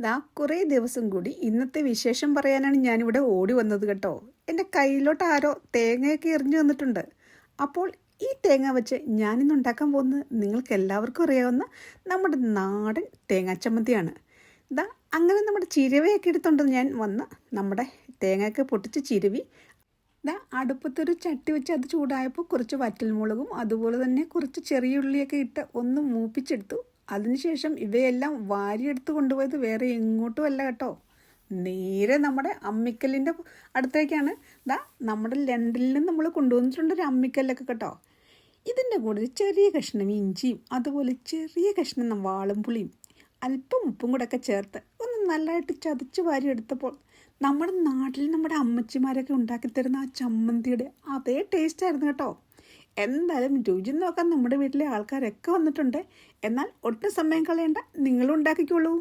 ദാ കുറേ ദിവസം കൂടി ഇന്നത്തെ വിശേഷം പറയാനാണ് ഞാനിവിടെ ഓടി വന്നത് കേട്ടോ. എൻ്റെ കയ്യിലോട്ട് ആരോ തേങ്ങയൊക്കെ എറിഞ്ഞു വന്നിട്ടുണ്ട്. അപ്പോൾ ഈ തേങ്ങ വെച്ച് ഞാനിന്ന് ഉണ്ടാക്കാൻ പോകുന്നത് നിങ്ങൾക്ക് എല്ലാവർക്കും അറിയാവുന്ന നമ്മുടെ നാടൻ തേങ്ങാച്ചമ്മന്തിയാണ്. ദാ അങ്ങനെ നമ്മുടെ ചിരവയൊക്കെ എടുത്തുകൊണ്ട് ഞാൻ വന്ന് നമ്മുടെ തേങ്ങയൊക്കെ പൊട്ടിച്ച് ചിരവി ദാ അടുപ്പത്തൊരു ചട്ടി വെച്ച് അത് ചൂടായപ്പോൾ കുറച്ച് വറ്റൽമുളകും അതുപോലെ തന്നെ കുറച്ച് ചെറിയ ഉള്ളിയൊക്കെ ഇട്ട് ഒന്ന് മൂപ്പിച്ചെടുത്തു. അതിനുശേഷം ഇവയെല്ലാം വാരിയെടുത്ത് കൊണ്ടുപോയത് വേറെ എങ്ങോട്ടും അല്ല കേട്ടോ, നേരെ നമ്മുടെ അമ്മിക്കല്ലിൻ്റെ അടുത്തേക്കാണ്. ദാ നമ്മുടെ ലണ്ടനിൽ നിന്ന് നമ്മൾ കൊണ്ടുവന്നിട്ടുണ്ട് ഒരു അമ്മിക്കല്ലൊക്കെ കേട്ടോ. ഇതിൻ്റെ കൂടെ ഒരു ചെറിയ കഷ്ണം ഇഞ്ചിയും അതുപോലെ ചെറിയ കഷ്ണം വാളംപുളിയും അല്പം ഉപ്പും കൂടെ ഒക്കെ ചേർത്ത് ഒന്ന് നല്ലതായിട്ട് ചതച്ച് വാരിയെടുത്തപ്പോൾ നമ്മുടെ നാട്ടിൽ നമ്മുടെ അമ്മച്ചിമാരൊക്കെ ഉണ്ടാക്കിത്തരുന്ന ആ ചമ്മന്തിയുടെ അതേ ടേസ്റ്റ് ആയിരുന്നു കേട്ടോ. എന്തായാലും രുചി നോക്കാൻ നമ്മുടെ വീട്ടിലെ ആൾക്കാരൊക്കെ വന്നിട്ടുണ്ട്. എന്നാൽ ഒട്ടും സമയം കളയണ്ട, നിങ്ങളും ഉണ്ടാക്കിക്കോളൂ.